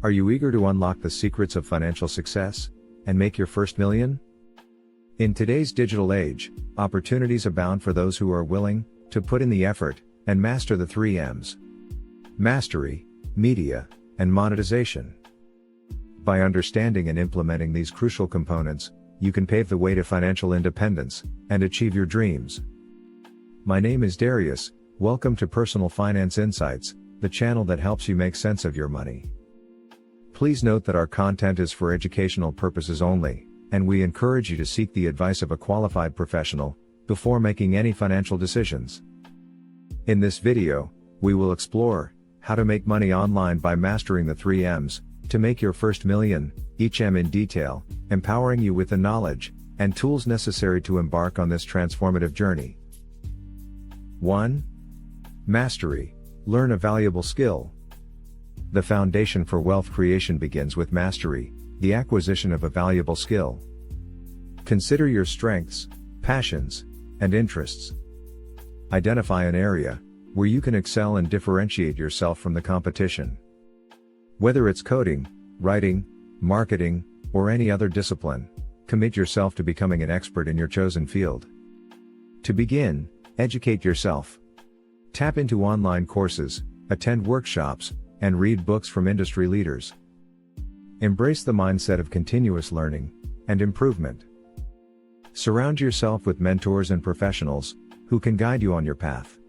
Are you eager to unlock the secrets of financial success and make your first million? In today's digital age, opportunities abound for those who are willing to put in the effort and master the 3 M's: mastery, media, and monetization. By understanding and implementing these crucial components, you can pave the way to financial independence and achieve your dreams. My name is Darius. Welcome to Personal Finance Insights, the channel that helps you make sense of your money. Please note that our content is for educational purposes only, and we encourage you to seek the advice of a qualified professional before making any financial decisions. In this video, we will explore how to make money online by mastering the 3 M's to make your first million, each M in detail, empowering you with the knowledge and tools necessary to embark on this transformative journey. 1. Mastery. Learn a valuable skill. The foundation for wealth creation begins with mastery, the acquisition of a valuable skill. Consider your strengths, passions, and interests. Identify an area where you can excel and differentiate yourself from the competition. Whether it's coding, writing, marketing, or any other discipline, commit yourself to becoming an expert in your chosen field. To begin, educate yourself. Tap into online courses, attend workshops, and read books from industry leaders. Embrace the mindset of continuous learning and improvement. Surround yourself with mentors and professionals who can guide you on your path.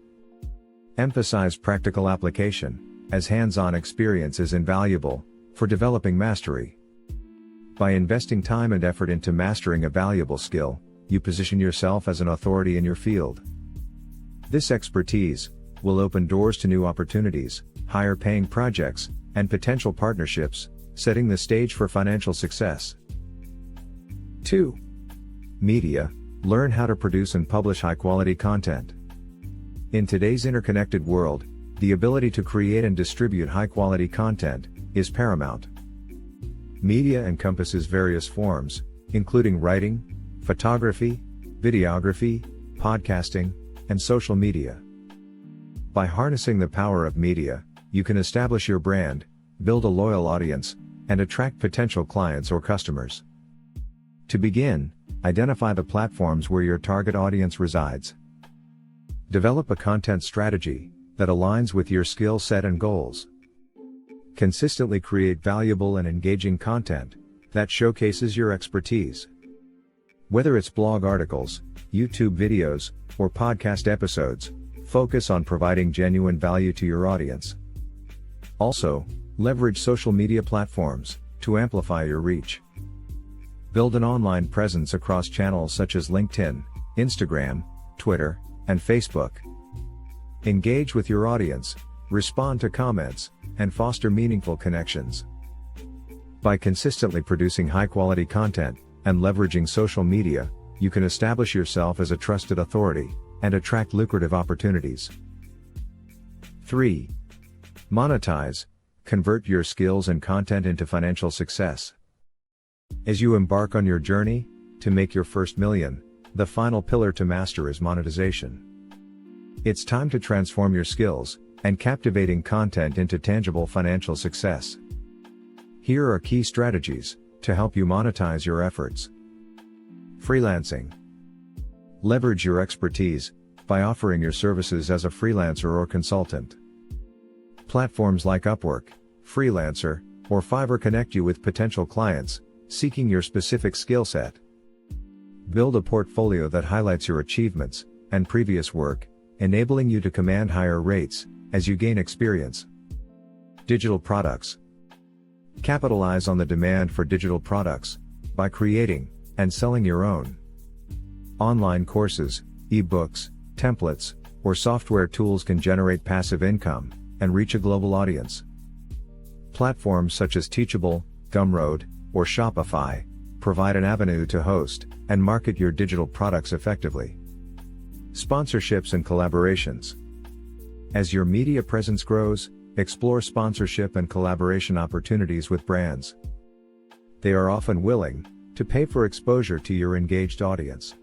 Emphasize practical application, as hands-on experience is invaluable for developing mastery. By investing time and effort into mastering a valuable skill, you position yourself as an authority in your field. This expertise will open doors to new opportunities, higher-paying projects, and potential partnerships, setting the stage for financial success. 2. Media. Learn how to produce and publish high-quality content. In today's interconnected world, the ability to create and distribute high-quality content is paramount. Media encompasses various forms, including writing, photography, videography, podcasting, and social media. By harnessing the power of media, you can establish your brand, build a loyal audience, and attract potential clients or customers. To begin, identify the platforms where your target audience resides. Develop a content strategy that aligns with your skill set and goals. Consistently create valuable and engaging content that showcases your expertise. Whether it's blog articles, YouTube videos, or podcast episodes, focus on providing genuine value to your audience. Also, leverage social media platforms to amplify your reach. Build an online presence across channels such as LinkedIn, Instagram, Twitter, and Facebook. Engage with your audience, respond to comments, and foster meaningful connections. By consistently producing high-quality content and leveraging social media, you can establish yourself as a trusted authority and attract lucrative opportunities. 3. Monetize. Convert your skills and content into financial success. As you embark on your journey to make your first million, the final pillar to master is monetization. It's time to transform your skills and captivating content into tangible financial success. Here are key strategies to help you monetize your efforts. Freelancing. Leverage your expertise by offering your services as a freelancer or consultant. Platforms like Upwork, Freelancer, or Fiverr connect you with potential clients seeking your specific skill set. Build a portfolio that highlights your achievements and previous work, enabling you to command higher rates as you gain experience. Digital products. Capitalize on the demand for digital products by creating and selling your own. Online courses, ebooks, templates, or software tools can generate passive income and reach a global audience. Platforms such as Teachable, Gumroad, or Shopify provide an avenue to host and market your digital products effectively. Sponsorships and collaborations. As your media presence grows, explore sponsorship and collaboration opportunities with brands. They are often willing to pay for exposure to your engaged audience.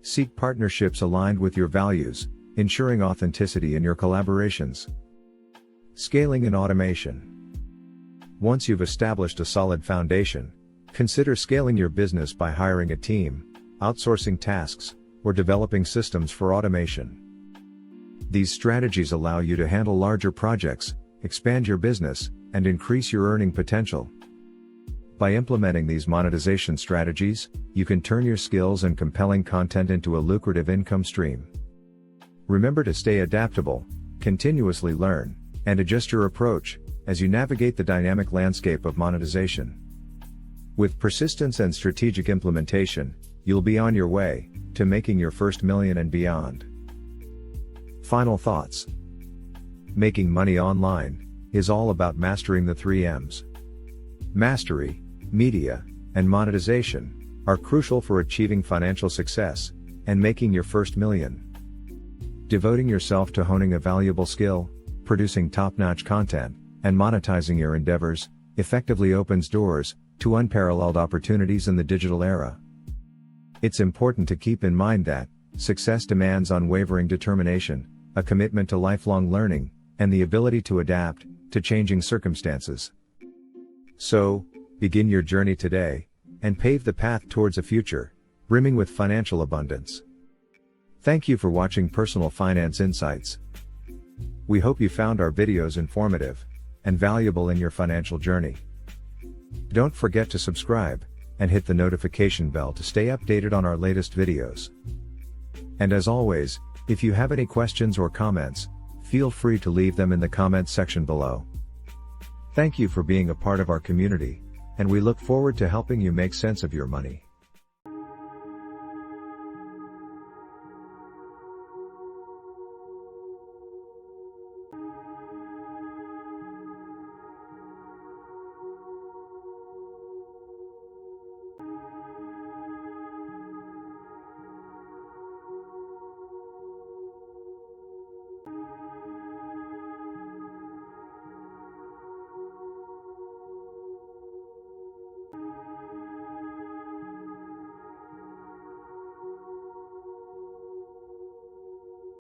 Seek partnerships aligned with your values, ensuring authenticity in your collaborations. Scaling and automation. Once you've established a solid foundation, consider scaling your business by hiring a team, outsourcing tasks, or developing systems for automation. These strategies allow you to handle larger projects, expand your business, and increase your earning potential. By implementing these monetization strategies, you can turn your skills and compelling content into a lucrative income stream. Remember to stay adaptable, continuously learn, and adjust your approach as you navigate the dynamic landscape of monetization. With persistence and strategic implementation, you'll be on your way to making your first million and beyond. Final thoughts. Making money online is all about mastering the 3 M's. Mastery, media, and monetization are crucial for achieving financial success and making your first million. Devoting yourself to honing a valuable skill, producing top-notch content, and monetizing your endeavors effectively opens doors to unparalleled opportunities in the digital era. It's important to keep in mind that success demands unwavering determination, a commitment to lifelong learning, and the ability to adapt to changing circumstances. So, begin your journey today and pave the path towards a future brimming with financial abundance. Thank you for watching Personal Finance Insights. We hope you found our videos informative and valuable in your financial journey. Don't forget to subscribe and hit the notification bell to stay updated on our latest videos. And as always, if you have any questions or comments, feel free to leave them in the comments section below. Thank you for being a part of our community, and we look forward to helping you make sense of your money.